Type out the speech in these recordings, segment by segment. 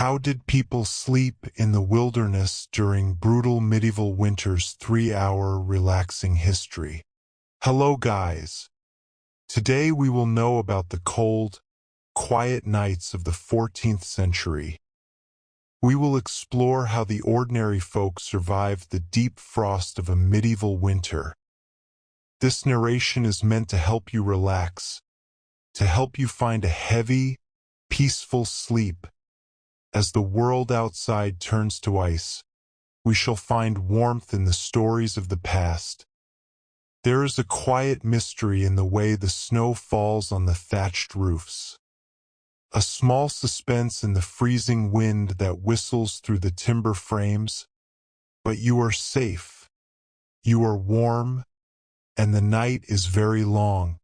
How did people sleep in the wilderness during brutal medieval winters? 3-hour relaxing history. Hello guys. Today we will know about the cold, quiet nights of the 14th century. We will explore how the ordinary folk survived the deep frost of a medieval winter. This narration is meant to help you relax, to help you find a heavy, peaceful sleep. As the world outside turns to ice, we shall find warmth in the stories of the past. There is a quiet mystery in the way the snow falls on the thatched roofs. A small suspense in the freezing wind that whistles through the timber frames. But you are safe. You are warm, and the night is very long.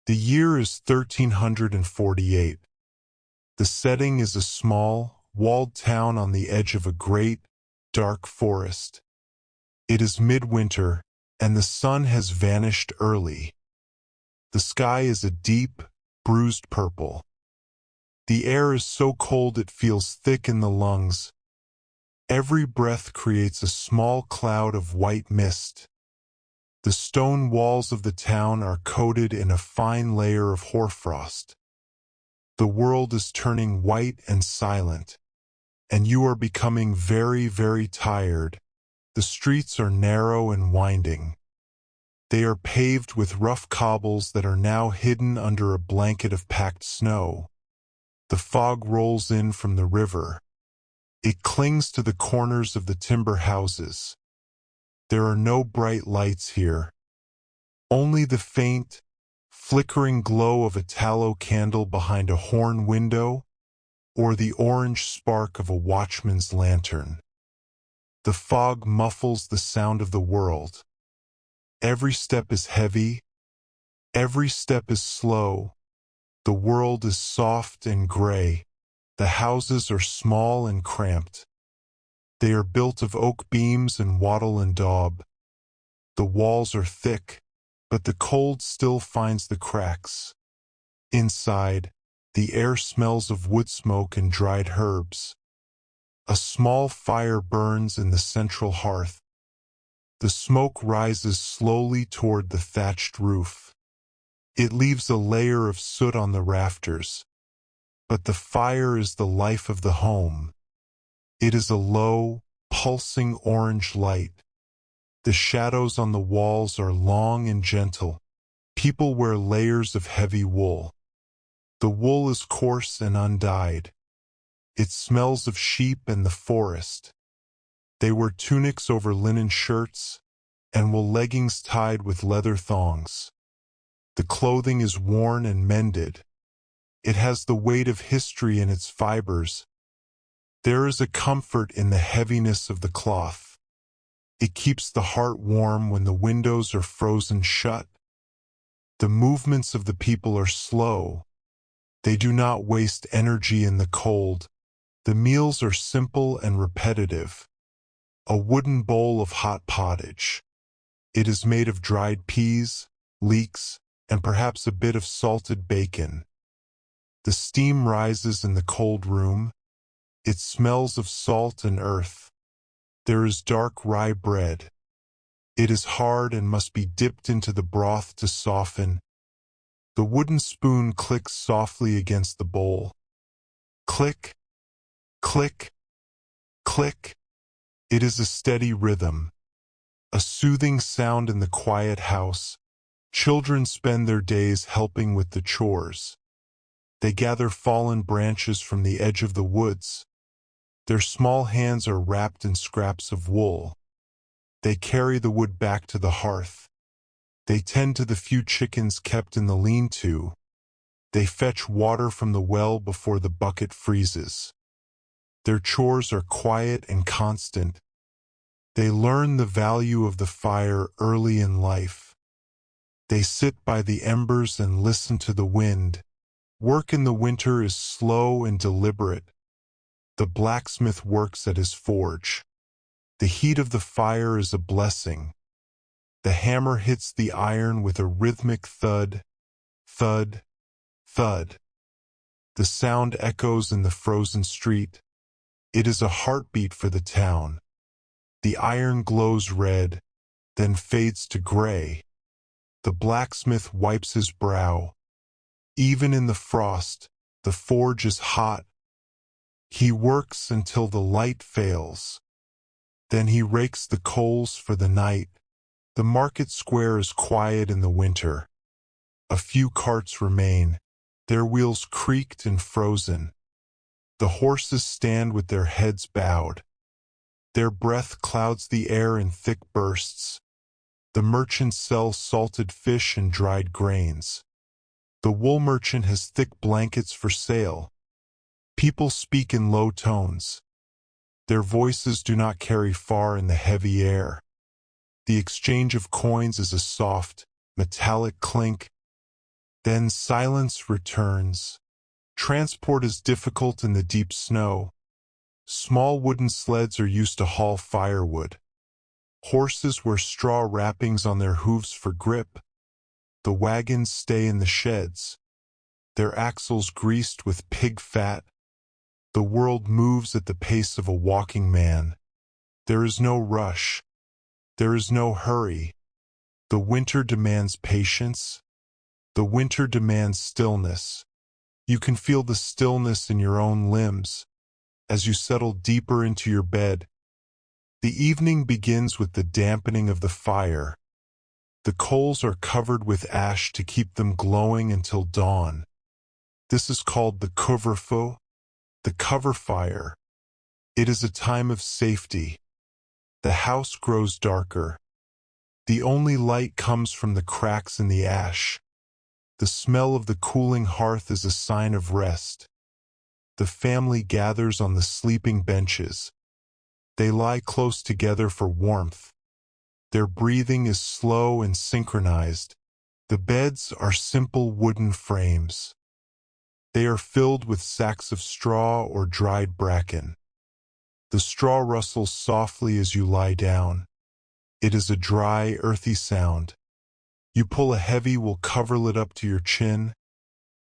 The year is 1348. The setting is a small, walled town on the edge of a great, dark forest. It is midwinter, and the sun has vanished early. The sky is a deep, bruised purple. The air is so cold it feels thick in the lungs. Every breath creates a small cloud of white mist. The stone walls of the town are coated in a fine layer of hoarfrost. The world is turning white and silent, and you are becoming very, very tired. The streets are narrow and winding. They are paved with rough cobbles that are now hidden under a blanket of packed snow. The fog rolls in from the river. It clings to the corners of the timber houses. There are no bright lights here. Only the faint, flickering glow of a tallow candle behind a horn window, or the orange spark of a watchman's lantern. The fog muffles the sound of the world. Every step is heavy. Every step is slow. The world is soft and gray. The houses are small and cramped. They are built of oak beams and wattle and daub. The walls are thick, but the cold still finds the cracks. Inside, the air smells of wood smoke and dried herbs. A small fire burns in the central hearth. The smoke rises slowly toward the thatched roof. It leaves a layer of soot on the rafters. But the fire is the life of the home. It is a low, pulsing orange light. The shadows on the walls are long and gentle. People wear layers of heavy wool. The wool is coarse and undyed. It smells of sheep and the forest. They wear tunics over linen shirts, and wool leggings tied with leather thongs. The clothing is worn and mended. It has the weight of history in its fibers. There is a comfort in the heaviness of the cloth. It keeps the heart warm when the windows are frozen shut. The movements of the people are slow. They do not waste energy in the cold. The meals are simple and repetitive. A wooden bowl of hot pottage. It is made of dried peas, leeks, and perhaps a bit of salted bacon. The steam rises in the cold room. It smells of salt and earth. There is dark rye bread. It is hard and must be dipped into the broth to soften. The wooden spoon clicks softly against the bowl. Click, click, click. It is a steady rhythm, a soothing sound in the quiet house. Children spend their days helping with the chores. They gather fallen branches from the edge of the woods. Their small hands are wrapped in scraps of wool. They carry the wood back to the hearth. They tend to the few chickens kept in the lean-to. They fetch water from the well before the bucket freezes. Their chores are quiet and constant. They learn the value of the fire early in life. They sit by the embers and listen to the wind. Work in the winter is slow and deliberate. The blacksmith works at his forge. The heat of the fire is a blessing. The hammer hits the iron with a rhythmic thud, thud, thud. The sound echoes in the frozen street. It is a heartbeat for the town. The iron glows red, then fades to gray. The blacksmith wipes his brow. Even in the frost, the forge is hot. He works until the light fails. Then he rakes the coals for the night. The market square is quiet in the winter. A few carts remain, their wheels creaked and frozen. The horses stand with their heads bowed. Their breath clouds the air in thick bursts. The merchants sell salted fish and dried grains. The wool merchant has thick blankets for sale. People speak in low tones. Their voices do not carry far in the heavy air. The exchange of coins is a soft, metallic clink. Then silence returns. Transport is difficult in the deep snow. Small wooden sleds are used to haul firewood. Horses wear straw wrappings on their hooves for grip. The wagons stay in the sheds, their axles greased with pig fat. The world moves at the pace of a walking man. There is no rush. There is no hurry. The winter demands patience. The winter demands stillness. You can feel the stillness in your own limbs as you settle deeper into your bed. The evening begins with the dampening of the fire. The coals are covered with ash to keep them glowing until dawn. This is called the couvre-feu, the cover fire. It is a time of safety. The house grows darker. The only light comes from the cracks in the ash. The smell of the cooling hearth is a sign of rest. The family gathers on the sleeping benches. They lie close together for warmth. Their breathing is slow and synchronized. The beds are simple wooden frames. They are filled with sacks of straw or dried bracken. The straw rustles softly as you lie down. It is a dry, earthy sound. You pull a heavy wool coverlet up to your chin.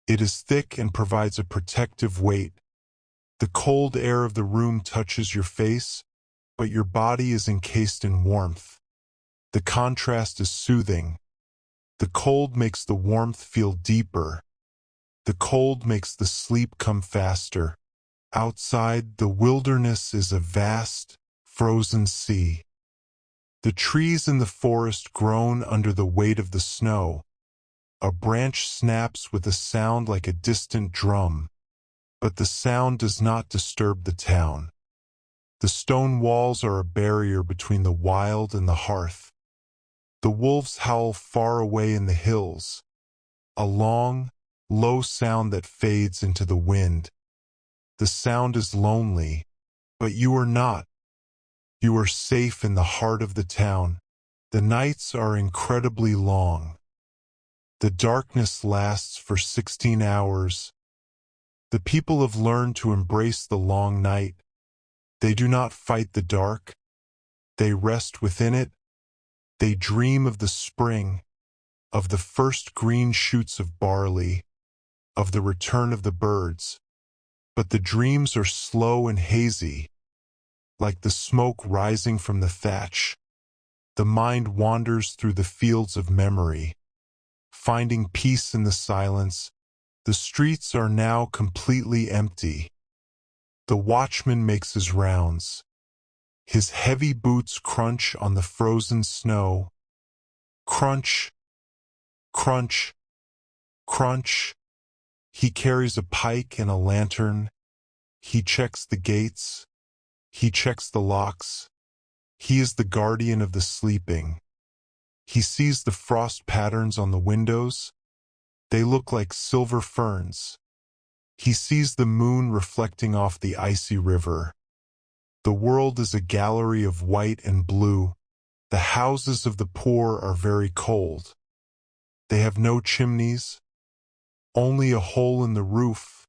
It is thick and provides a protective weight. The cold air of the room touches your face, but your body is encased in warmth. The contrast is soothing. The cold makes the warmth feel deeper. The cold makes the sleep come faster. Outside, the wilderness is a vast, frozen sea. The trees in the forest groan under the weight of the snow. A branch snaps with a sound like a distant drum, but the sound does not disturb the town. The stone walls are a barrier between the wild and the hearth. The wolves howl far away in the hills, a long, low sound that fades into the wind. The sound is lonely, but you are not. You are safe in the heart of the town. The nights are incredibly long. The darkness lasts for 16 hours. The people have learned to embrace the long night. They do not fight the dark. They rest within it. They dream of the spring, of the first green shoots of barley, of the return of the birds. But the dreams are slow and hazy, like the smoke rising from the thatch. The mind wanders through the fields of memory, finding peace in the silence. The streets are now completely empty. The watchman makes his rounds. His heavy boots crunch on the frozen snow. Crunch, crunch, crunch. He carries a pike and a lantern. He checks the gates. He checks the locks. He is the guardian of the sleeping. He sees the frost patterns on the windows. They look like silver ferns. He sees the moon reflecting off the icy river. The world is a gallery of white and blue. The houses of the poor are very cold. They have no chimneys, only a hole in the roof.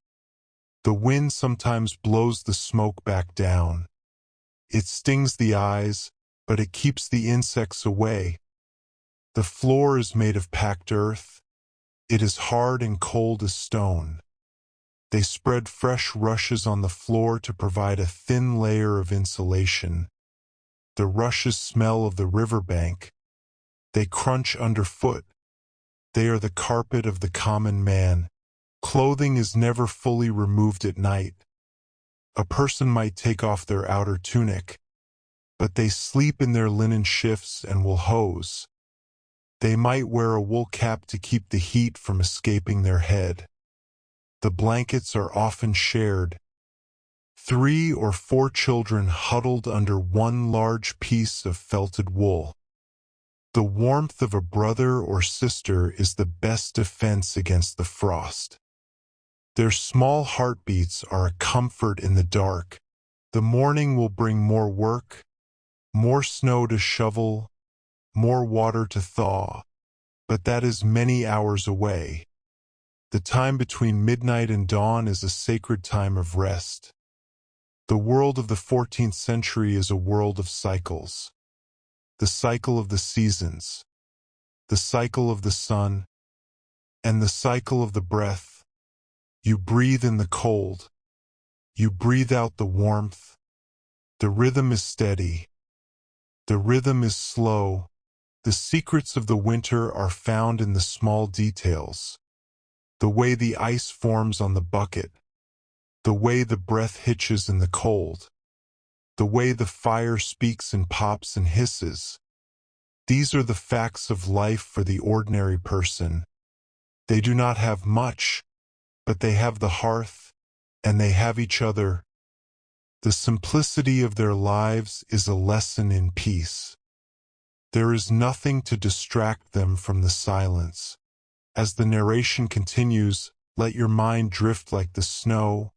The wind sometimes blows the smoke back down. It stings the eyes, but it keeps the insects away. The floor is made of packed earth. It is hard and cold as stone. They spread fresh rushes on the floor to provide a thin layer of insulation. The rushes smell of the riverbank. They crunch underfoot. They are the carpet of the common man. Clothing is never fully removed at night. A person might take off their outer tunic, but they sleep in their linen shifts and wool hose. They might wear a wool cap to keep the heat from escaping their head. The blankets are often shared. 3 or 4 children huddled under one large piece of felted wool. The warmth of a brother or sister is the best defense against the frost. Their small heartbeats are a comfort in the dark. The morning will bring more work, more snow to shovel, more water to thaw, but that is many hours away. The time between midnight and dawn is a sacred time of rest. The world of the 14th century is a world of cycles. The cycle of the seasons, the cycle of the sun, and the cycle of the breath. You breathe in the cold. You breathe out the warmth. The rhythm is steady. The rhythm is slow. The secrets of the winter are found in the small details. The way the ice forms on the bucket. The way the breath hitches in the cold. The way the fire speaks and pops and hisses. These are the facts of life for the ordinary person. They do not have much, but they have the hearth, and they have each other. The simplicity of their lives is a lesson in peace. There is nothing to distract them from the silence. As the narration continues, let your mind drift like the snow.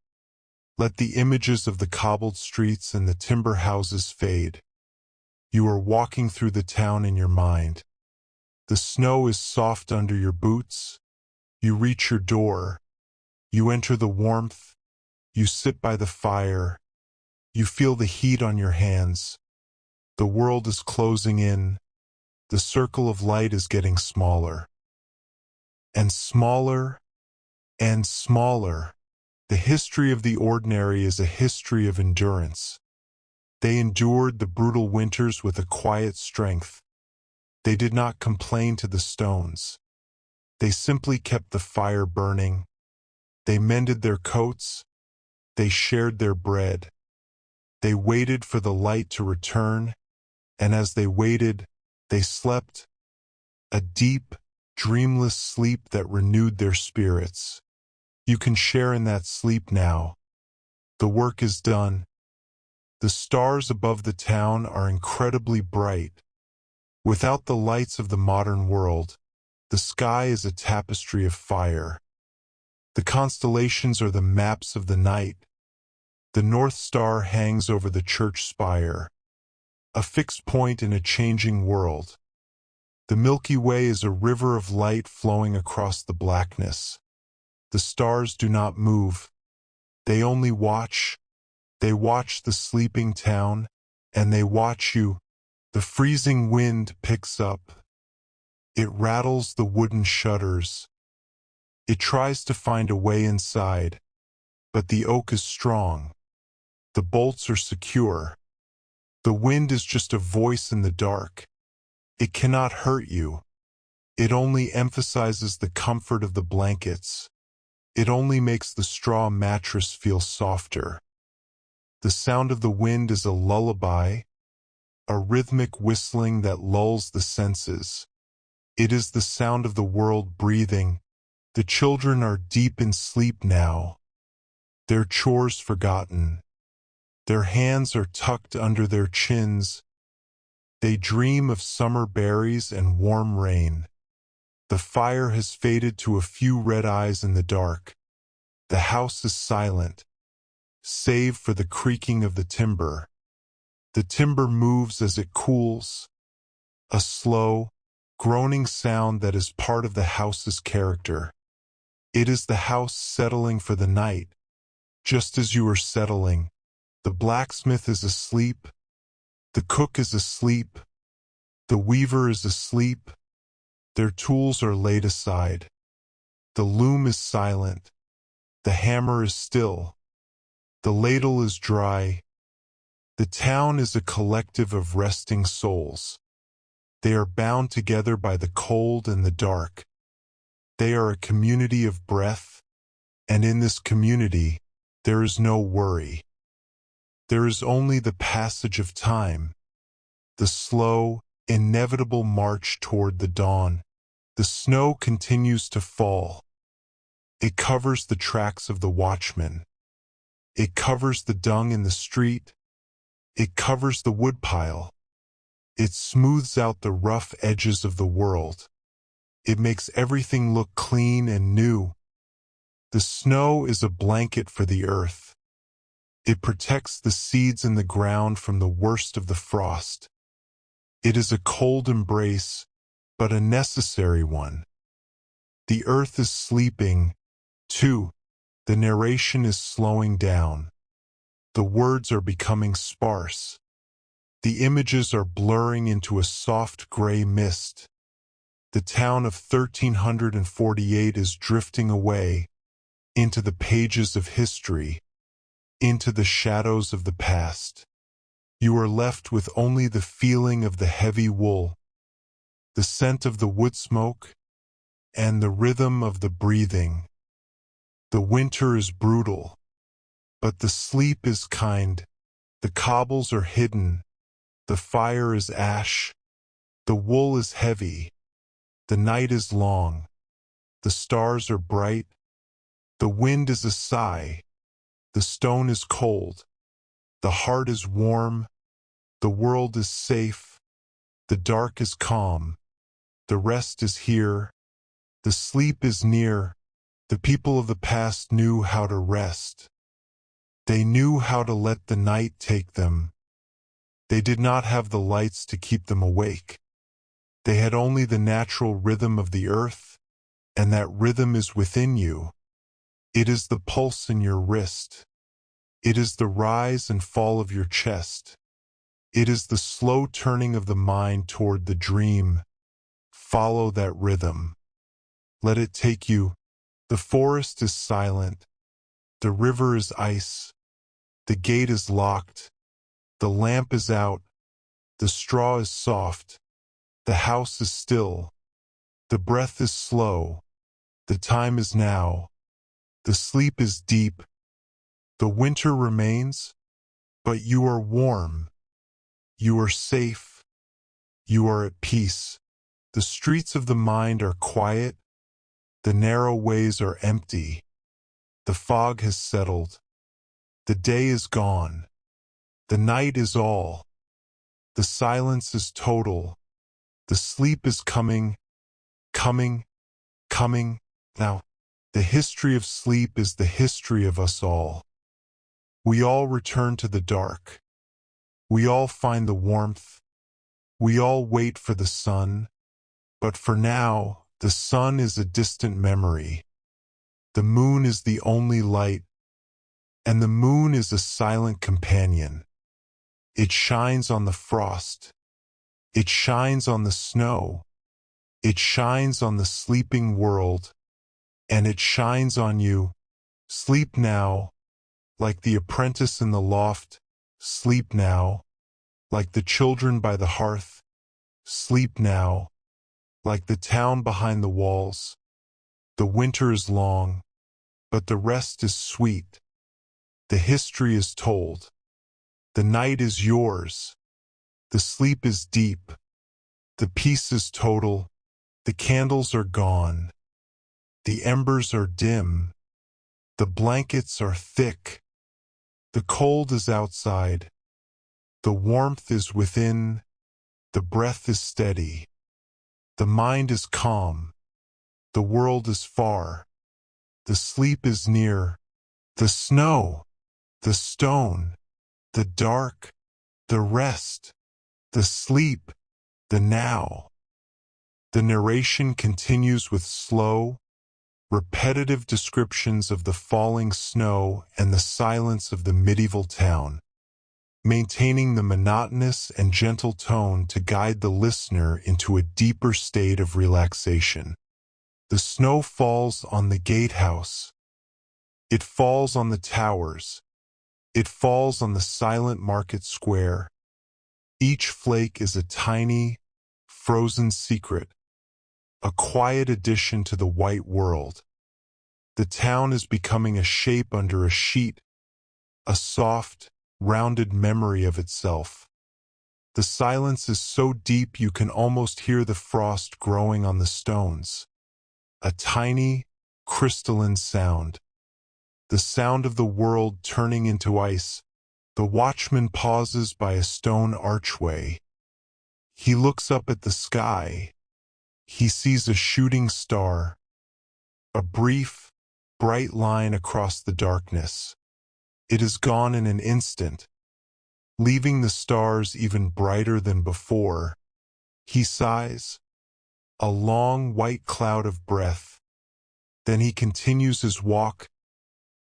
Let the images of the cobbled streets and the timber houses fade. You are walking through the town in your mind. The snow is soft under your boots. You reach your door. You enter the warmth. You sit by the fire. You feel the heat on your hands. The world is closing in. The circle of light is getting smaller. And smaller, and smaller. The history of the ordinary is a history of endurance. They endured the brutal winters with a quiet strength. They did not complain to the stones. They simply kept the fire burning. They mended their coats. They shared their bread. They waited for the light to return, and as they waited, they slept, a deep, dreamless sleep that renewed their spirits. You can share in that sleep now. The work is done. The stars above the town are incredibly bright. Without the lights of the modern world, the sky is a tapestry of fire. The constellations are the maps of the night. The North Star hangs over the church spire, a fixed point in a changing world. The Milky Way is a river of light flowing across the blackness. The stars do not move. They only watch. They watch the sleeping town, and they watch you. The freezing wind picks up. It rattles the wooden shutters. It tries to find a way inside, but the oak is strong. The bolts are secure. The wind is just a voice in the dark. It cannot hurt you. It only emphasizes the comfort of the blankets. It only makes the straw mattress feel softer. The sound of the wind is a lullaby, a rhythmic whistling that lulls the senses. It is the sound of the world breathing. The children are deep in sleep now, their chores forgotten. Their hands are tucked under their chins. They dream of summer berries and warm rain. The fire has faded to a few red eyes in the dark. The house is silent, save for the creaking of the timber. The timber moves as it cools, a slow, groaning sound that is part of the house's character. It is the house settling for the night, just as you are settling. The blacksmith is asleep. The cook is asleep. The weaver is asleep. Their tools are laid aside. The loom is silent. The hammer is still. The ladle is dry. The town is a collective of resting souls. They are bound together by the cold and the dark. They are a community of breath, and in this community, there is no worry. There is only the passage of time, the slow, inevitable march toward the dawn. The snow continues to fall. It covers the tracks of the watchman. It covers the dung in the street. It covers the woodpile. It smooths out the rough edges of the world. It makes everything look clean and new. The snow is a blanket for the earth. It protects the seeds in the ground from the worst of the frost. It is a cold embrace, but a necessary one. The earth is sleeping, too. The narration is slowing down. The words are becoming sparse. The images are blurring into a soft gray mist. The town of 1348 is drifting away into the pages of history, into the shadows of the past. You are left with only the feeling of the heavy wool, the scent of the wood smoke, and the rhythm of the breathing. The winter is brutal, but the sleep is kind. The cobbles are hidden. The fire is ash. The wool is heavy. The night is long. The stars are bright. The wind is a sigh. The stone is cold. The heart is warm. The world is safe. The dark is calm. The rest is here. The sleep is near. The people of the past knew how to rest. They knew how to let the night take them. They did not have the lights to keep them awake. They had only the natural rhythm of the earth, and that rhythm is within you. It is the pulse in your wrist. It is the rise and fall of your chest. It is the slow turning of the mind toward the dream. Follow that rhythm. Let it take you. The forest is silent. The river is ice. The gate is locked. The lamp is out. The straw is soft. The house is still. The breath is slow. The time is now. The sleep is deep. The winter remains, but you are warm. You are safe. You are at peace. The streets of the mind are quiet. The narrow ways are empty. The fog has settled. The day is gone. The night is all. The silence is total. The sleep is coming, coming, coming. Now, the history of sleep is the history of us all. We all return to the dark. We all find the warmth. We all wait for the sun. But for now, the sun is a distant memory. The moon is the only light, and the moon is a silent companion. It shines on the frost. It shines on the snow. It shines on the sleeping world, and it shines on you. Sleep now, like the apprentice in the loft. Sleep now, like the children by the hearth. Sleep now, like the town behind the walls. The winter is long, but the rest is sweet. The history is told. The night is yours. The sleep is deep. The peace is total. The candles are gone. The embers are dim. The blankets are thick. The cold is outside. The warmth is within. The breath is steady. The mind is calm. The world is far. The sleep is near. The snow, the stone, the dark, the rest, the sleep, the now. The narration continues with slow, repetitive descriptions of the falling snow and the silence of the medieval town, maintaining the monotonous and gentle tone to guide the listener into a deeper state of relaxation. The snow falls on the gatehouse. It falls on the towers. It falls on the silent market square. Each flake is a tiny, frozen secret, a quiet addition to the white world. The town is becoming a shape under a sheet, a soft, rounded memory of itself. The silence is so deep you can almost hear the frost growing on the stones. A tiny, crystalline sound. The sound of the world turning into ice. The watchman pauses by a stone archway. He looks up at the sky. He sees a shooting star. A brief, bright line across the darkness. It is gone in an instant, leaving the stars even brighter than before. He sighs, a long white cloud of breath. Then he continues his walk.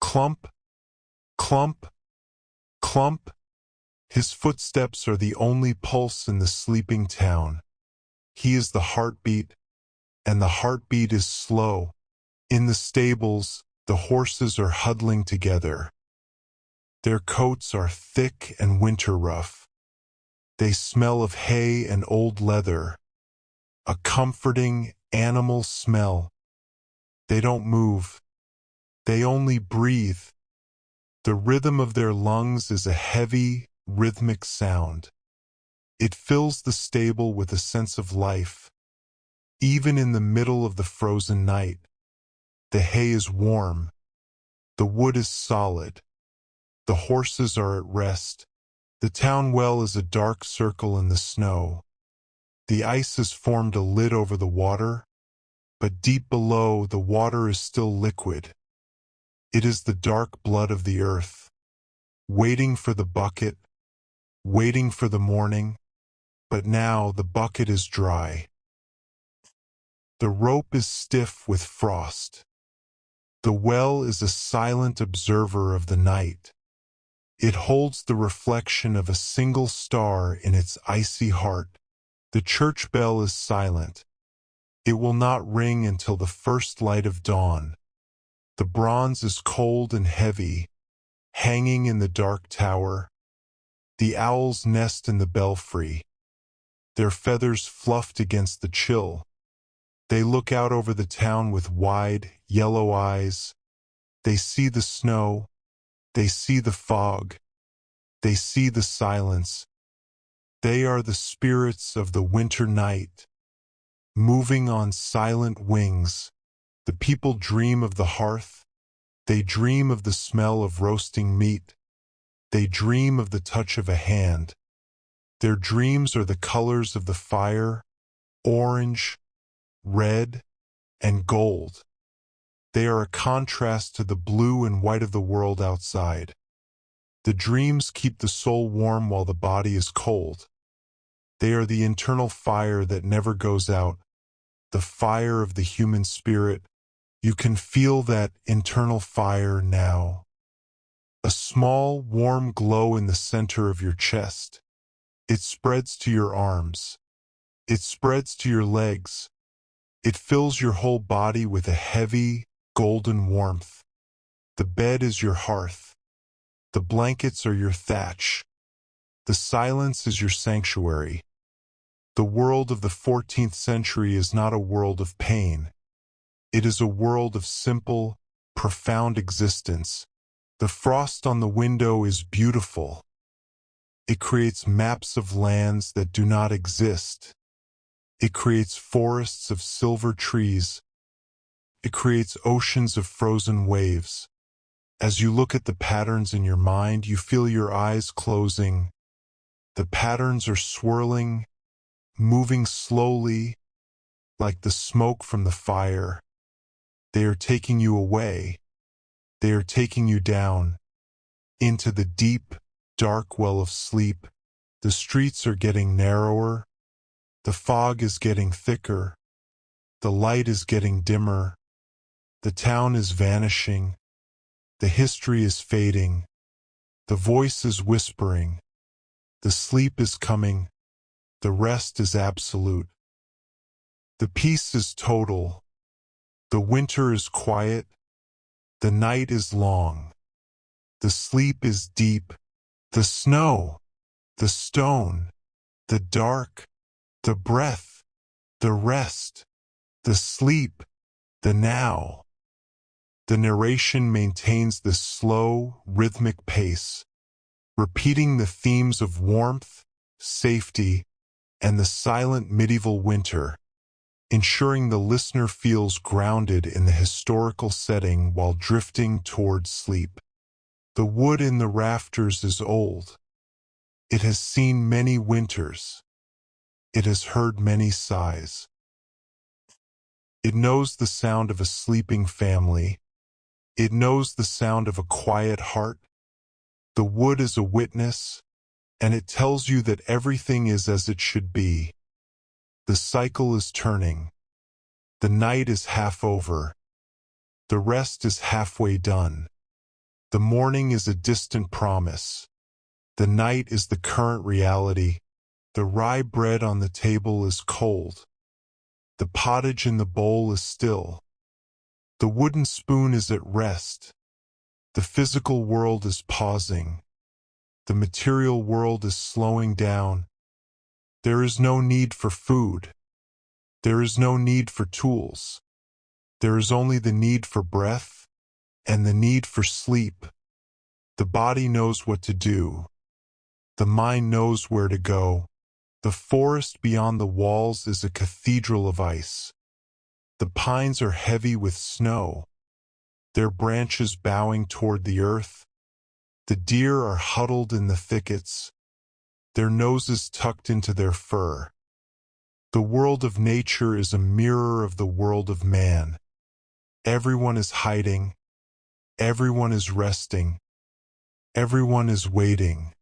Clump, clump, clump. His footsteps are the only pulse in the sleeping town. He is the heartbeat, and the heartbeat is slow. In the stables, the horses are huddling together. Their coats are thick and winter rough. They smell of hay and old leather, a comforting animal smell. They don't move. They only breathe. The rhythm of their lungs is a heavy, rhythmic sound. It fills the stable with a sense of life. Even in the middle of the frozen night, the hay is warm. The wood is solid. The horses are at rest. The town well is a dark circle in the snow. The ice has formed a lid over the water, but deep below the water is still liquid. It is the dark blood of the earth, waiting for the bucket, waiting for the morning, but now the bucket is dry. The rope is stiff with frost. The well is a silent observer of the night. It holds the reflection of a single star in its icy heart. The church bell is silent. It will not ring until the first light of dawn. The bronze is cold and heavy, hanging in the dark tower. The owls nest in the belfry, their feathers fluffed against the chill. They look out over the town with wide, yellow eyes. They see the snow. They see the fog. They see the silence. They are the spirits of the winter night, moving on silent wings. The people dream of the hearth. They dream of the smell of roasting meat. They dream of the touch of a hand. Their dreams are the colors of the fire, orange, red, and gold. They are a contrast to the blue and white of the world outside. The dreams keep the soul warm while the body is cold. They are the internal fire that never goes out, the fire of the human spirit. You can feel that internal fire now. A small, warm glow in the center of your chest. It spreads to your arms. It spreads to your legs. It fills your whole body with a heavy, golden warmth. The bed is your hearth. The blankets are your thatch. The silence is your sanctuary. The world of the 14th century is not a world of pain. It is a world of simple, profound existence. The frost on the window is beautiful. It creates maps of lands that do not exist. It creates forests of silver trees. It creates oceans of frozen waves. As you look at the patterns in your mind, you feel your eyes closing. The patterns are swirling, moving slowly, like the smoke from the fire. They are taking you away. They are taking you down, into the deep, dark well of sleep. The streets are getting narrower. The fog is getting thicker. The light is getting dimmer. The town is vanishing. The history is fading. The voice is whispering. The sleep is coming. The rest is absolute. The peace is total. The winter is quiet. The night is long. The sleep is deep. The snow, the stone, the dark, the breath, the rest, the sleep, the now. The narration maintains this slow, rhythmic pace, repeating the themes of warmth, safety, and the silent medieval winter, ensuring the listener feels grounded in the historical setting while drifting towards sleep. The wood in the rafters is old. It has seen many winters. It has heard many sighs. It knows the sound of a sleeping family. It knows the sound of a quiet heart. The wood is a witness, and it tells you that everything is as it should be. The cycle is turning. The night is half over. The rest is halfway done. The morning is a distant promise. The night is the current reality. The rye bread on the table is cold. The pottage in the bowl is still. The wooden spoon is at rest. The physical world is pausing. The material world is slowing down. There is no need for food. There is no need for tools. There is only the need for breath and the need for sleep. The body knows what to do. The mind knows where to go. The forest beyond the walls is a cathedral of ice. The pines are heavy with snow, their branches bowing toward the earth. The deer are huddled in the thickets, their noses tucked into their fur. The world of nature is a mirror of the world of man. Everyone is hiding. Everyone is resting. Everyone is waiting.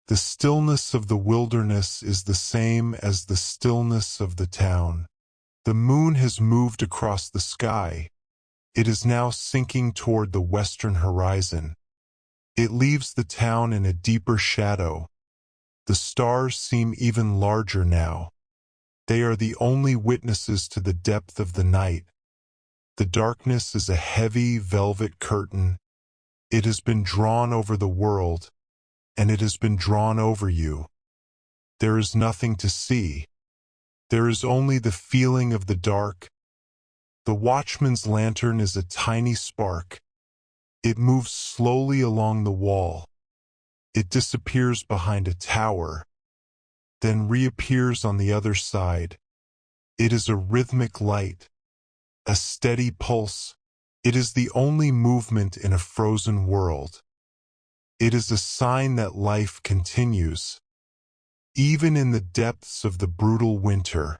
The stillness of the wilderness is the same as the stillness of the town. The moon has moved across the sky. It is now sinking toward the western horizon. It leaves the town in a deeper shadow. The stars seem even larger now. They are the only witnesses to the depth of the night. The darkness is a heavy velvet curtain. It has been drawn over the world, and it has been drawn over you. There is nothing to see. There is only the feeling of the dark. The watchman's lantern is a tiny spark. It moves slowly along the wall. It disappears behind a tower, then reappears on the other side. It is a rhythmic light, a steady pulse. It is the only movement in a frozen world. It is a sign that life continues. Even in the depths of the brutal winter,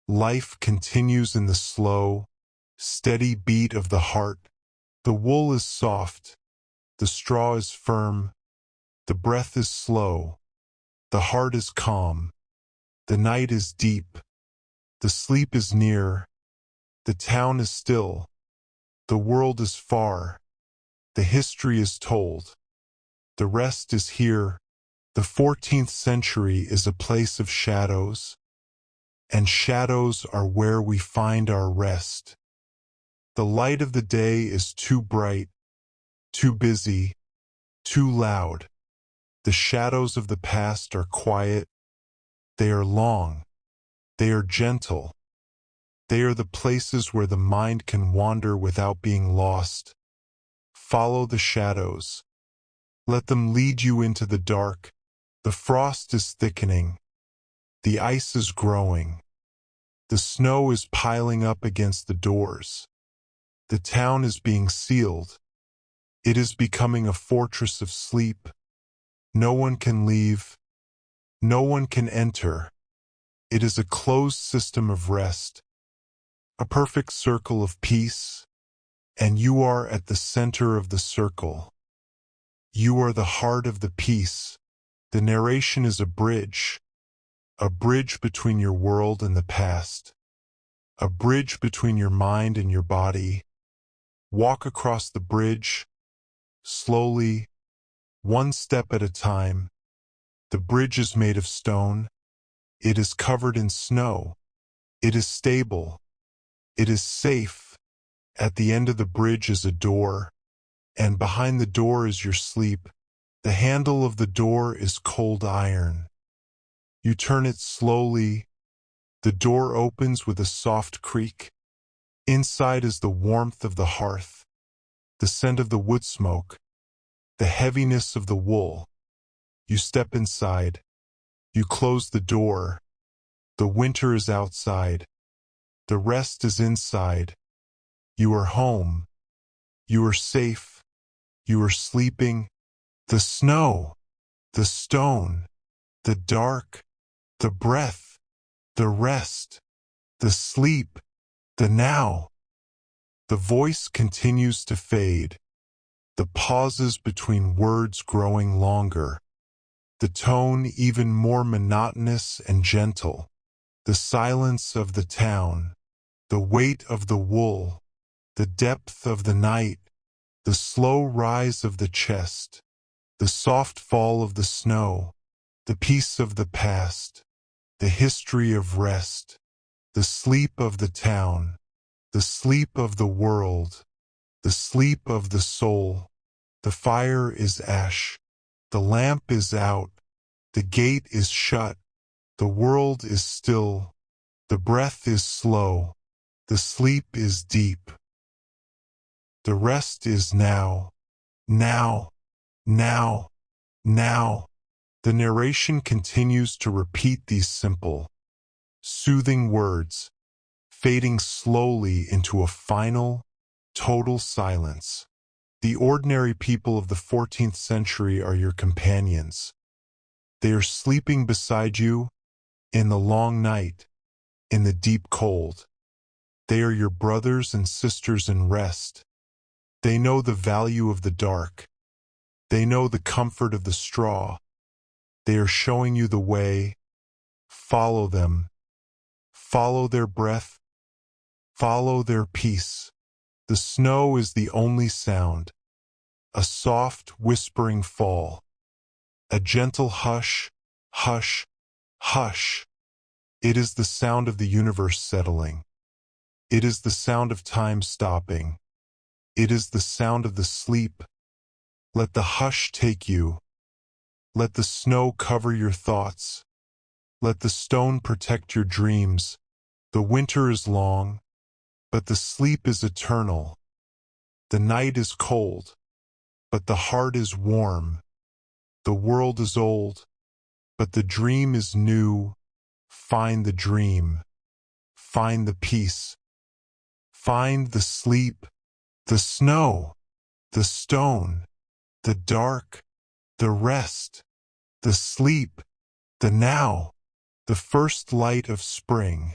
life continues in the slow, steady beat of the heart. The wool is soft, the straw is firm, the breath is slow, the heart is calm, the night is deep, the sleep is near, the town is still, the world is far, the history is told, the rest is here. The 14th century is a place of shadows, and shadows are where we find our rest. The light of the day is too bright, too busy, too loud. The shadows of the past are quiet. They are long. They are gentle. They are the places where the mind can wander without being lost. Follow the shadows. Let them lead you into the dark. The frost is thickening. The ice is growing. The snow is piling up against the doors. The town is being sealed. It is becoming a fortress of sleep. No one can leave. No one can enter. It is a closed system of rest, a perfect circle of peace, and you are at the center of the circle. You are the heart of the peace. The narration is a bridge between your world and the past, a bridge between your mind and your body. Walk across the bridge, slowly, one step at a time. The bridge is made of stone. It is covered in snow. It is stable. It is safe. At the end of the bridge is a door, and behind the door is your sleep. The handle of the door is cold iron. You turn it slowly. The door opens with a soft creak. Inside is the warmth of the hearth, the scent of the wood smoke, the heaviness of the wool. You step inside. You close the door. The winter is outside. The rest is inside. You are home. You are safe. You are sleeping. The snow, the stone, the dark, the breath, the rest, the sleep, the now. The voice continues to fade, the pauses between words growing longer, the tone even more monotonous and gentle, the silence of the town, the weight of the wool, the depth of the night, the slow rise of the chest, the soft fall of the snow, the peace of the past, the history of rest, the sleep of the town, the sleep of the world, the sleep of the soul. The fire is ash, the lamp is out, the gate is shut, the world is still, the breath is slow, the sleep is deep. The rest is now, now, now, now. The narration continues to repeat these simple, soothing words, fading slowly into a final, total silence. The ordinary people of the 14th century are your companions. They are sleeping beside you in the long night, in the deep cold. They are your brothers and sisters in rest. They know the value of the dark. They know the comfort of the straw. They are showing you the way. Follow them. Follow their breath. Follow their peace. The snow is the only sound. A soft, whispering fall. A gentle hush, hush, hush. It is the sound of the universe settling. It is the sound of time stopping. It is the sound of the sleep. Let the hush take you. Let the snow cover your thoughts. Let the stone protect your dreams. The winter is long, but the sleep is eternal. The night is cold, but the heart is warm. The world is old, but the dream is new. Find the dream. Find the peace. Find the sleep, the snow, the stone, the dark, the rest, the sleep, the now, the first light of spring.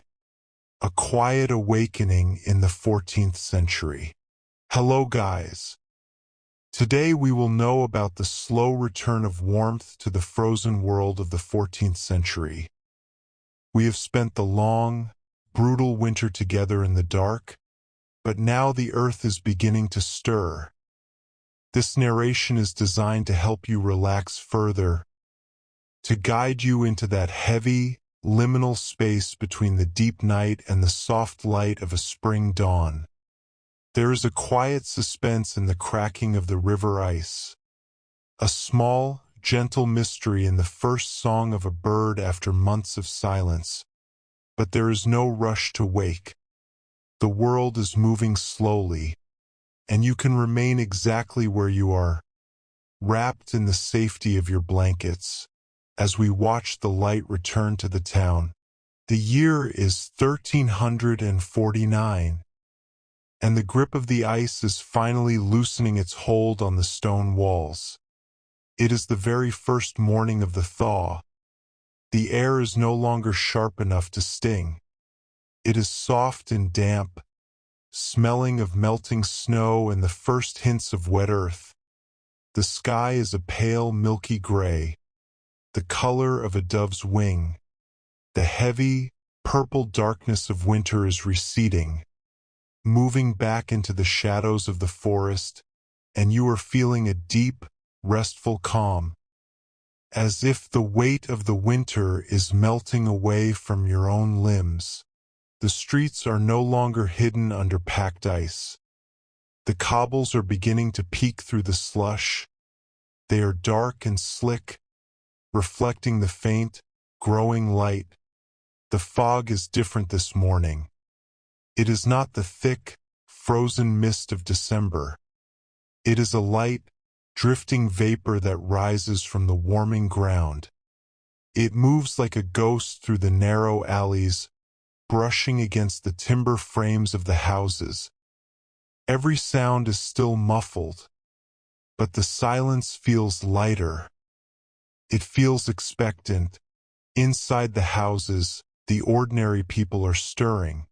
A quiet awakening in the 14th century. Hello guys. Today we will know about the slow return of warmth to the frozen world of the 14th century. We have spent the long, brutal winter together in the dark, but now the earth is beginning to stir. This narration is designed to help you relax further, to guide you into that heavy, liminal space between the deep night and the soft light of a spring dawn. There is a quiet suspense in the cracking of the river ice, a small, gentle mystery in the first song of a bird after months of silence. But there is no rush to wake. The world is moving slowly, and you can remain exactly where you are, wrapped in the safety of your blankets, as we watch the light return to the town. The year is 1349, and the grip of the ice is finally loosening its hold on the stone walls. It is the very first morning of the thaw. The air is no longer sharp enough to sting. It is soft and damp, smelling of melting snow and the first hints of wet earth. The sky is a pale milky gray, the color of a dove's wing. The heavy, purple darkness of winter is receding, moving back into the shadows of the forest, and you are feeling a deep, restful calm, as if the weight of the winter is melting away from your own limbs. The streets are no longer hidden under packed ice. The cobbles are beginning to peek through the slush. They are dark and slick, reflecting the faint, growing light. The fog is different this morning. It is not the thick, frozen mist of December. It is a light, drifting vapor that rises from the warming ground. It moves like a ghost through the narrow alleys, brushing against the timber frames of the houses. Every sound is still muffled, but the silence feels lighter. It feels expectant. Inside the houses, the ordinary people are stirring,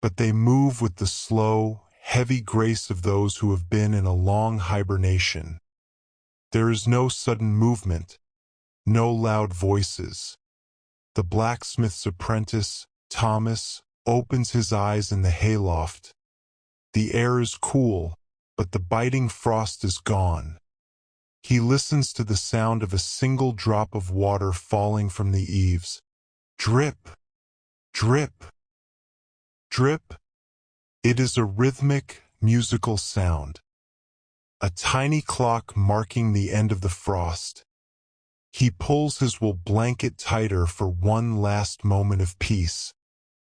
but they move with the slow, heavy grace of those who have been in a long hibernation. There is no sudden movement, no loud voices. The blacksmith's apprentice, Thomas, opens his eyes in the hayloft. The air is cool, but the biting frost is gone. He listens to the sound of a single drop of water falling from the eaves. Drip, drip, drip. It is a rhythmic, musical sound. A tiny clock marking the end of the frost. He pulls his wool blanket tighter for one last moment of peace.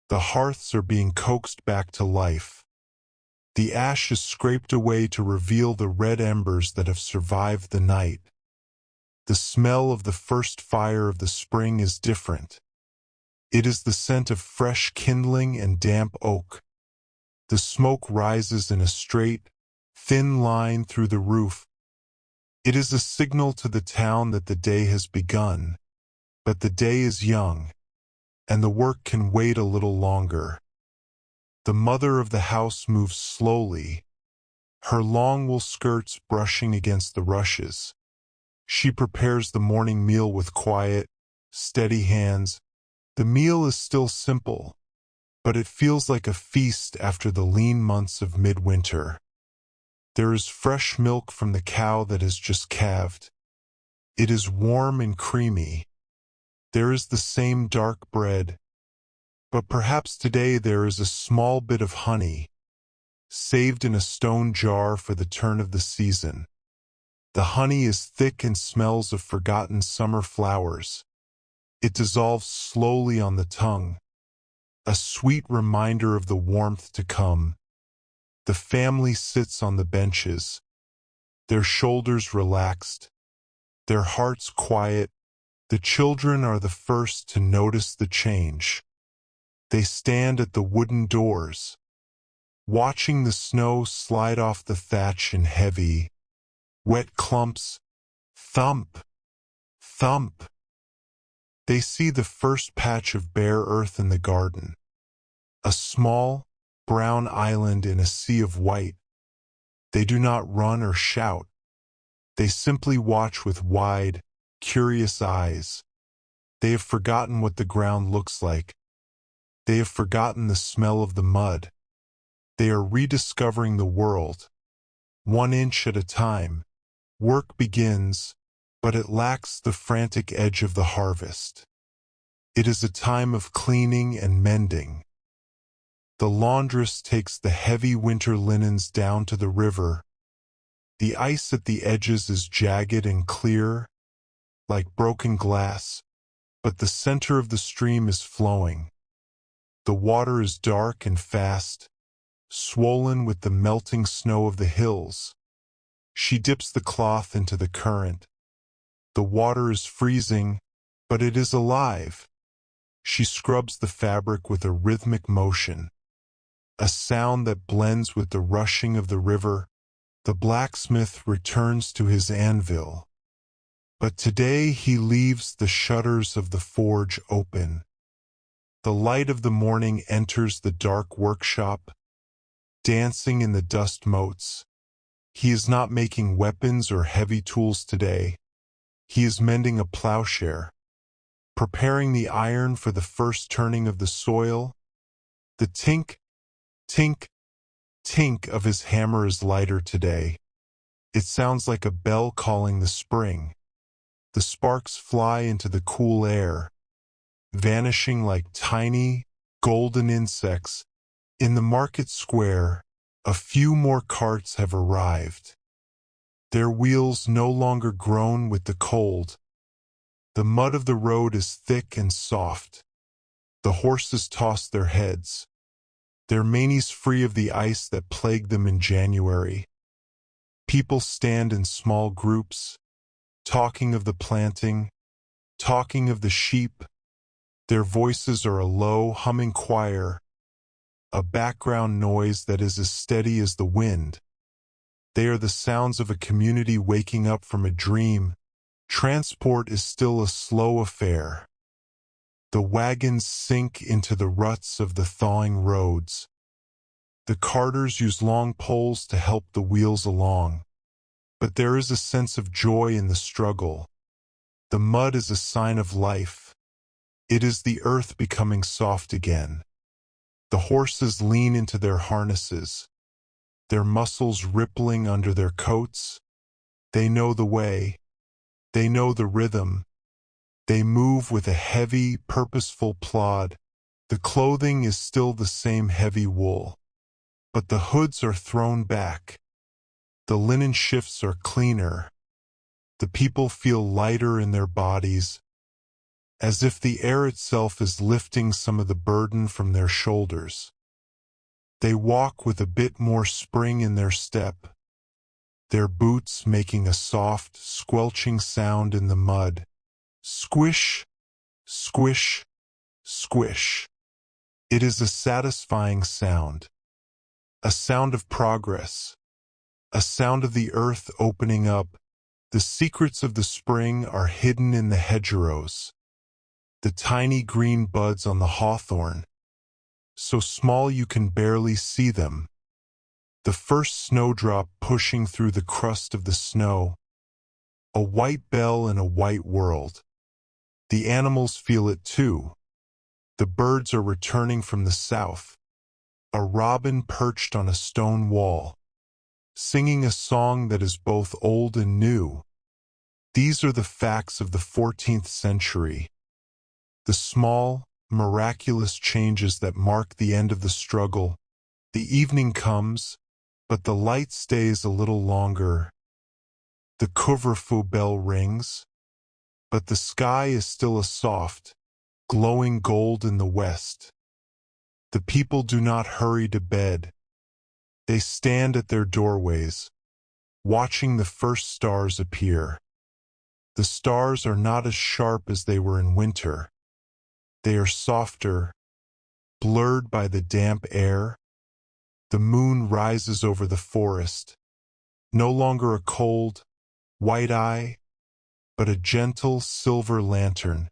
The hearths are being coaxed back to life. The ash is scraped away to reveal the red embers that have survived the night. The smell of the first fire of the spring is different. It is the scent of fresh kindling and damp oak. The smoke rises in a straight, thin line through the roof. It is a signal to the town that the day has begun, but the day is young, and the work can wait a little longer. The mother of the house moves slowly, her long wool skirts brushing against the rushes. She prepares the morning meal with quiet, steady hands. The meal is still simple, but it feels like a feast after the lean months of midwinter. There is fresh milk from the cow that has just calved. It is warm and creamy. There is the same dark bread, but perhaps today there is a small bit of honey, saved in a stone jar for the turn of the season. The honey is thick and smells of forgotten summer flowers. It dissolves slowly on the tongue, a sweet reminder of the warmth to come. The family sits on the benches, their shoulders relaxed, their hearts quiet. The children are the first to notice the change. They stand at the wooden doors, watching the snow slide off the thatch in heavy, wet clumps. Thump, thump. They see the first patch of bare earth in the garden, a small, brown island in a sea of white. They do not run or shout. They simply watch with wide, curious eyes. They have forgotten what the ground looks like. They have forgotten the smell of the mud. They are rediscovering the world, 1 inch at a time. Work begins, but it lacks the frantic edge of the harvest. It is a time of cleaning and mending. The laundress takes the heavy winter linens down to the river. The ice at the edges is jagged and clear, like broken glass, but the center of the stream is flowing. The water is dark and fast, swollen with the melting snow of the hills. She dips the cloth into the current. The water is freezing, but it is alive. She scrubs the fabric with a rhythmic motion, a sound that blends with the rushing of the river. The blacksmith returns to his anvil. But today he leaves the shutters of the forge open. The light of the morning enters the dark workshop, dancing in the dust motes. He is not making weapons or heavy tools today. He is mending a plowshare, preparing the iron for the first turning of the soil. The tink, tink, tink of his hammer is lighter today. It sounds like a bell calling the spring. The sparks fly into the cool air, vanishing like tiny, golden insects. In the market square, A few more carts have arrived. Their wheels no longer groan with the cold. The mud of the road is thick and soft. The horses toss their heads, their manes free of the ice that plagued them in January. People stand in small groups, talking of the planting, talking of the sheep. Their voices are a low, humming choir, a background noise that is as steady as the wind. They are the sounds of a community waking up from a dream. Transport is still a slow affair. The wagons sink into the ruts of the thawing roads. The carters use long poles to help the wheels along. But there is a sense of joy in the struggle. The mud is a sign of life. It is the earth becoming soft again. The horses lean into their harnesses, their muscles rippling under their coats. They know the way. They know the rhythm. They move with a heavy, purposeful plod. The clothing is still the same heavy wool, but the hoods are thrown back. The linen shifts are cleaner. The people feel lighter in their bodies, as if the air itself is lifting some of the burden from their shoulders. They walk with a bit more spring in their step, their boots making a soft, squelching sound in the mud. Squish, squish, squish. It is a satisfying sound, a sound of progress, a sound of the earth opening up. The secrets of the spring are hidden in the hedgerows, the tiny green buds on the hawthorn, so small you can barely see them. The first snowdrop pushing through the crust of the snow. A white bell in a white world. The animals feel it too. The birds are returning from the south. A robin perched on a stone wall, singing a song that is both old and new. These are the facts of the 14th century. The small, miraculous changes that mark the end of the struggle. The evening comes, but the light stays a little longer. The couvre-feu bell rings, but the sky is still a soft, glowing gold in the west. The people do not hurry to bed. They stand at their doorways, watching the first stars appear. The stars are not as sharp as they were in winter. They are softer, blurred by the damp air. The moon rises over the forest, no longer a cold, white eye, but a gentle silver lantern.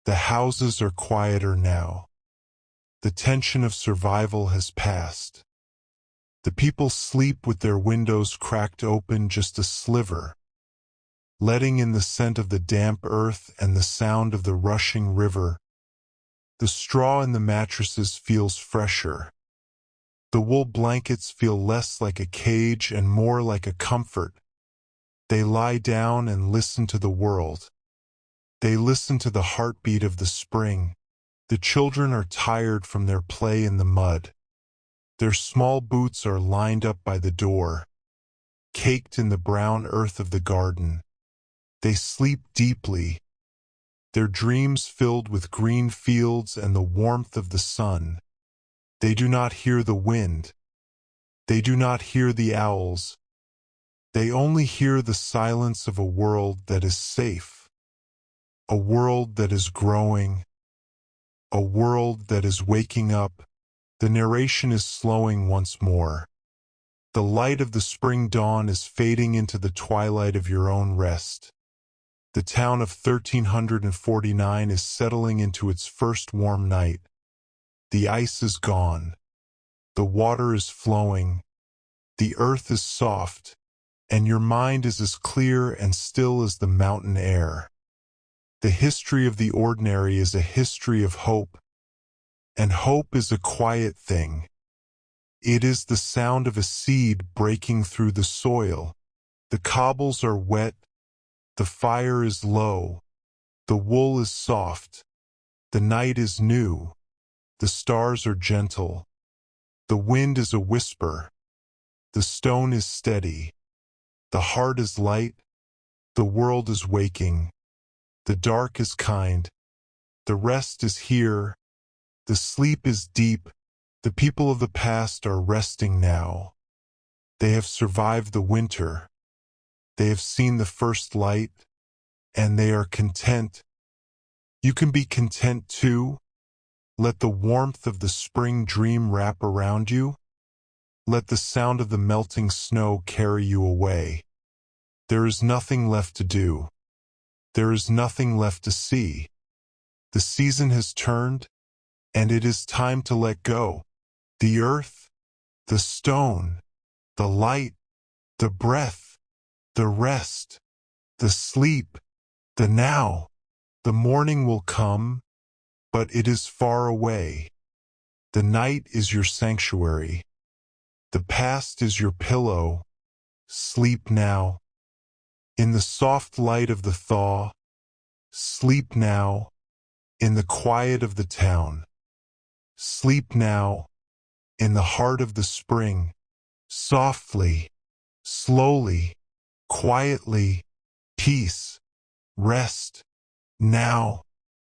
The houses are quieter now. The tension of survival has passed. The people sleep with their windows cracked open just a sliver, letting in the scent of the damp earth and the sound of the rushing river. The straw in the mattresses feels fresher. The wool blankets feel less like a cage and more like a comfort. They lie down and listen to the world. They listen to the heartbeat of the spring. The children are tired from their play in the mud. Their small boots are lined up by the door, caked in the brown earth of the garden. They sleep deeply, their dreams filled with green fields and the warmth of the sun. They do not hear the wind. They do not hear the owls. They only hear the silence of a world that is safe, a world that is growing, a world that is waking up. The narration is slowing once more. The light of the spring dawn is fading into the twilight of your own rest. The town of 1349 is settling into its first warm night. The ice is gone. The water is flowing. The earth is soft, and your mind is as clear and still as the mountain air. The history of the ordinary is a history of hope, and hope is a quiet thing. It is the sound of a seed breaking through the soil. The cobbles are wet, the fire is low, the wool is soft, the night is new. The stars are gentle. The wind is a whisper. The stone is steady. The heart is light. The world is waking. The dark is kind. The rest is here. The sleep is deep. The people of the past are resting now. They have survived the winter. They have seen the first light, and they are content. You can be content too. Let the warmth of the spring dream wrap around you. Let the sound of the melting snow carry you away. There is nothing left to do. There is nothing left to see. The season has turned, and it is time to let go. The earth, the stone, the light, the breath, the rest, the sleep, the now. The morning will come, but it is far away. The night is your sanctuary. The past is your pillow. Sleep now. In the soft light of the thaw, sleep now. In the quiet of the town, sleep now. In the heart of the spring, softly, slowly, quietly, peace, rest, now.